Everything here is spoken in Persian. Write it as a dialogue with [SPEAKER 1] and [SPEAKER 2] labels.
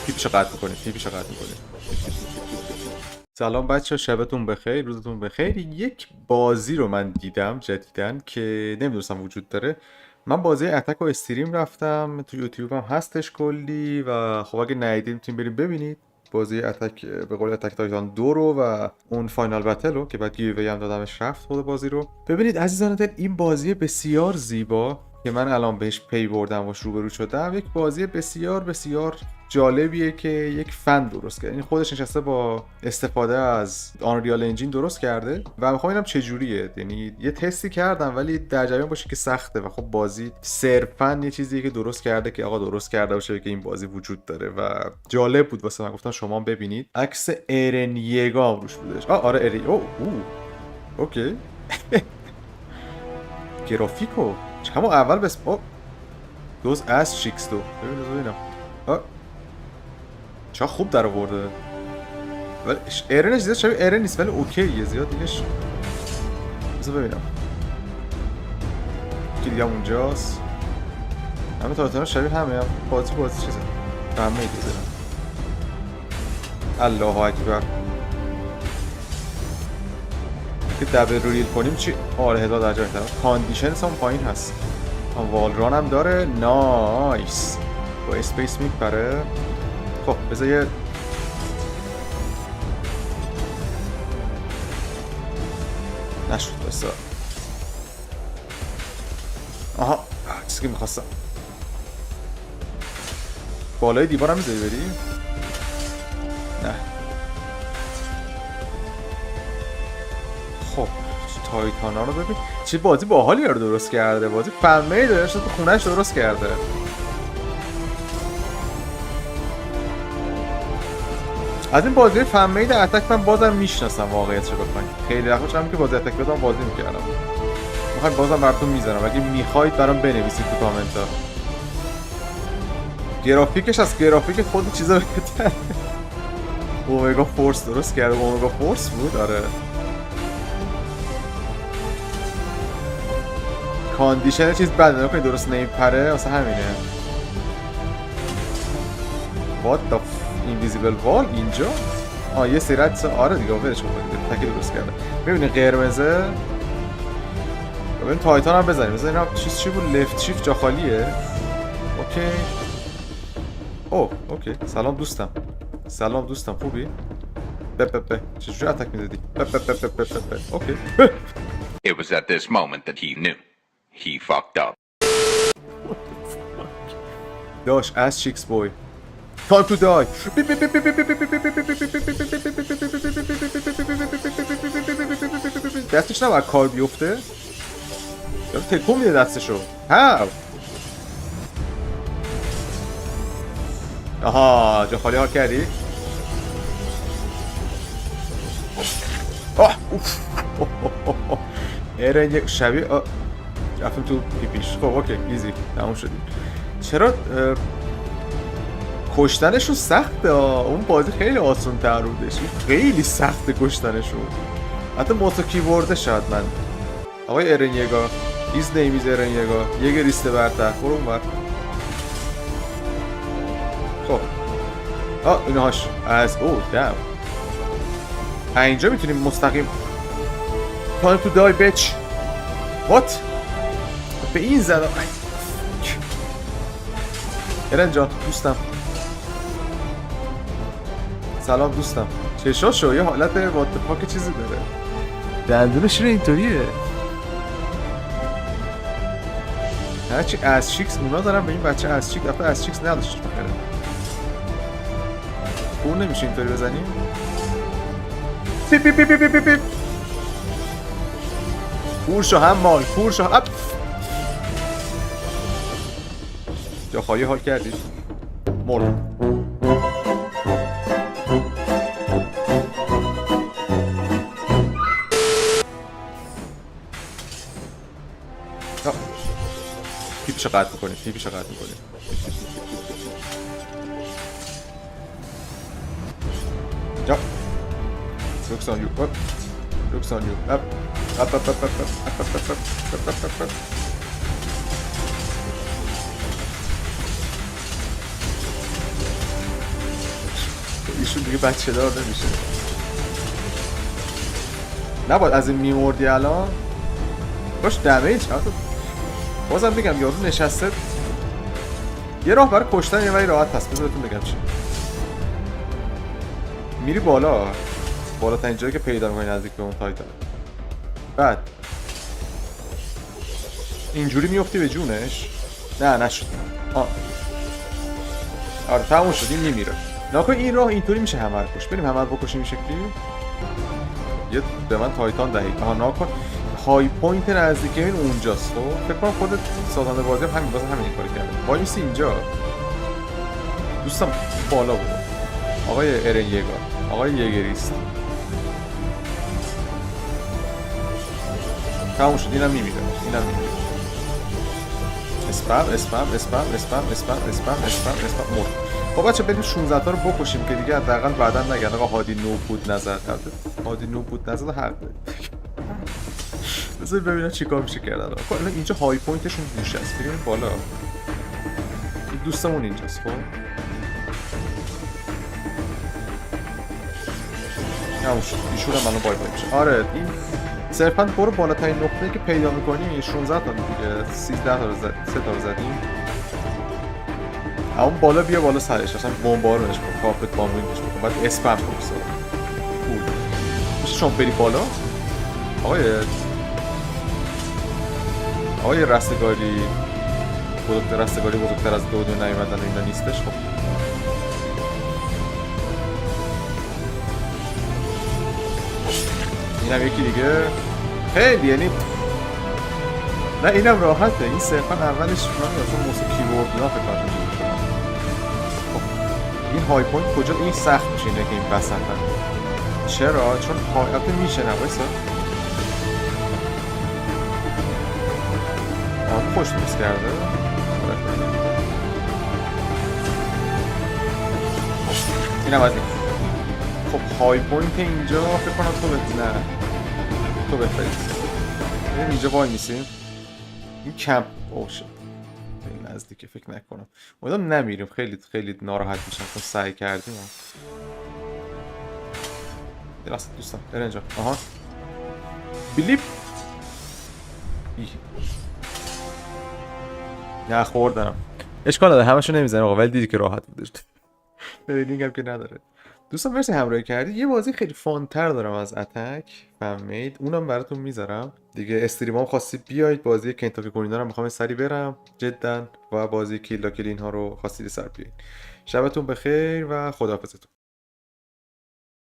[SPEAKER 1] پیپشو قطع میکنیم. پیپشو قطع میکنیم. سلام بچه، شبتون بخیر، روزتون بخیر. یک بازی رو من دیدم جدیدن که نمیدونستم وجود داره. من بازی اتک و استریم رفتم، تو یوتیوب هم هستش کلی و خب اگه ندیدید میتونید برید ببینید بازی اتک، به قول اتک تایتان 2 رو و اون فاینال بتل رو که بعد گیوی هم دادمش رفت خود بازی رو ببینید. عزیزان دل، این بازی بسیار زیبا که من الان بهش پی بردم و روبرو شدم، یک بازی بسیار بسیار جالبیه که یک فن درست کرده. یعنی خودش نشسته با استفاده از آنریال انجین درست کرده و میخوام ببینم چه جوریه. یعنی یه تستی کردم ولی در جریان باشه که سخته و خب بازی صرفا یه چیزیه که درست کرده که آقا درست کرده باشه که این بازی وجود داره و جالب بود واسه من. گفتم شما ببینید. عکس ایرن یگا هم روش بودش. آره ایرن. اوکی. گرافیکو همون اول بس دوز اس چیکس دو ببینم. چه خوب در آورده. ولی ایرنش زیاد شبیه ایرن نیست ولی اوکیه. زیاد دیگهش بذار ببینم که دیگه اونجاست. همه تایتانا شبیه همه هم. بازی چیزه همه دیگه. الله اکبر. که دبل رو ریل کنیم چی؟ آره 1000 درجه بهتره. کاندیشنش هم پایین هست. والران هم داره. نایس. با اسپیس میپره. خب بذار یه نشد بسا. آها چیزی که میخواستم. بالای دیوار هم میذاری بری؟ نه. خب تایتانا رو ببین چه بازی باحالی رو درست کرده. بازی فنمی داره شده تو خونهش درست کرده. از این بازی فن مید اتک من بازم میشناسم واقعیتش رو بخواید. خیلی وقت شدم که بازی اتک بدم بازی میکردم. میخواید بازم براتون میذارم اگه میخواید برام بنویسید تو کامنت ها. گرافیکش از گرافیک خود چیزا بهتره. اومگا فورس درست کرده. اومگا فورس بود. آره کاندیشن چیز بده نکنید درست نمیپره واسه همینه. What the اینویزیبل وال اینجا؟ یه سیرت. آره دیگه ولش کن تکی درست کرده. ببینید قرمزه. ببین تایتان هم بزنیم. بزنیم اینا چی بود؟ لفت شیفت جا خالیه. اوکی. اوکی. سلام دوستم خوبی؟ چجوری اتک میزدی؟ اوکی.
[SPEAKER 2] It was at this moment that he knew. He fucked up.
[SPEAKER 1] داش as chicks boy. Time to die. دستش نباید کار بیفته. داره تکون میده دستشو. هاو. آها جا خالی ها کردی. ایرن یک شبیه رفتم تو پیپیش. خب اوکی ایزی تموم شدیم. چرا کشتنشون سخته. اون بازی خیلی آسان تر بودش. خیلی سخته کشتنشون. حتی موسو کیبورده شاید. من آقای ایرن یگا ایز نیمیز ایرن یگا یه ریسته برتر برو اون بر. خب اینهاش از دم اینجا میتونیم مستقیم time to die bitch. what به این زدم. ایرن جان دوستم سلام دوستم. چشاشو یه حالت واتفاک چیزی داره. دندونش رو اینطوریه. هرچی از چیکس اونا دارم به این بچه از چیک دفعه از چیکس نداشت بخره. اون نمیشه اینطوری بزنیم. پیپ پیپ پیپ پیپ پیپ. پورشو هم مال پورشو اپ. جا خواهی حال کردی؟ مرد. پیپشو قطع میکنیم. Ja. Looks on you. Looks on you. Up. ایشون دیگه بچه دار نمیشه. نباید از این میمردی الان. باش دمیج بازم میگم یارو نشسته یه راه برای کشتن یه ولی راحت هست. بذارتون بگم چی میری بالا تا اینجایی که پیدا میکنی نزدیک به اون تایتان، بعد اینجوری میفتی به جونش. نه نشد. آره تموم شد. این میمیره. ناکن این راه اینطوری میشه همه رو کش. بریم همه رو بکشیم این شکلی. یه به من تایتان دهید. ناکن های پوینت نزدیکی این اونجاست. خب فکر کنم خود سازنده بازی هم همین کاری کرده. وای میسی اینجا دوستم بالا بود. آقای ارن یگار، آقای یگریست. تموم شد. اینم میمیره. اسپم مرد. خب بچه بریم 16 تا رو بکشیم که دیگه حداقل بعدا نگن آقا هادی نو بود نزد. هادی نو بود نزد حق داره. بذار ببینم چیکار میشه کرد. خب اینجا های پوینتشون گوشه است. بریم بالا. این دوستمون اینجاست. خب تموم شد. ایشون هم الان بای میشه. آره این صرفا برو بالاترین نقطه‌ای که پیدا می‌کنی 16 تا دیگه 13 تا رو 3 تا رو زدیم. اون بالا بیا بالا سرش اصلا بمبارونش کن. کارپت بامبینگش کن. بعد اسپم کن. خوب میشه شما بری بالا. آقای رستگاری بزرگتر از دو نیومدن اینا نیستش. خب اینم یکی دیگه. خیلی یعنی نه اینم راحته. این صرفا اولش من اصلا موسیقی کیبورد اینا فکر کنم اینجوری شد. خب این های پوینت کجا این سخت میشه اینه که این وسط چرا؟ چون حالت میشه نوایسا خوش میز کرده. اینم از این. خب های پوینت اینجا فکر کنم تو بهتری بریم اینجا وای میسیم. این کمپ اوشه خیلی نزدیکه. فکر نکنم امیدوارم نمیریم. خیلی ناراحت میشم چون سعی کردیم. راست دوستان برن اینجا. آها بیلیپ نه خوردم. اشکال نداره همشو نمیزنه آقا ولی دیدی که راحت بودش. ببینیم هم که نداره. دوستان مرسی همراهی کردی. یه بازی خیلی فانتر دارم از اتک فهمید. اونم براتون میذارم دیگه. استریمام خواستید بیاید. بازی کنتاکی کورینا رو میخوام سری برم جدا و بازی کیلا کلین ها رو خواستید سر بیاید. شبتون بخیر و خداحافظتون.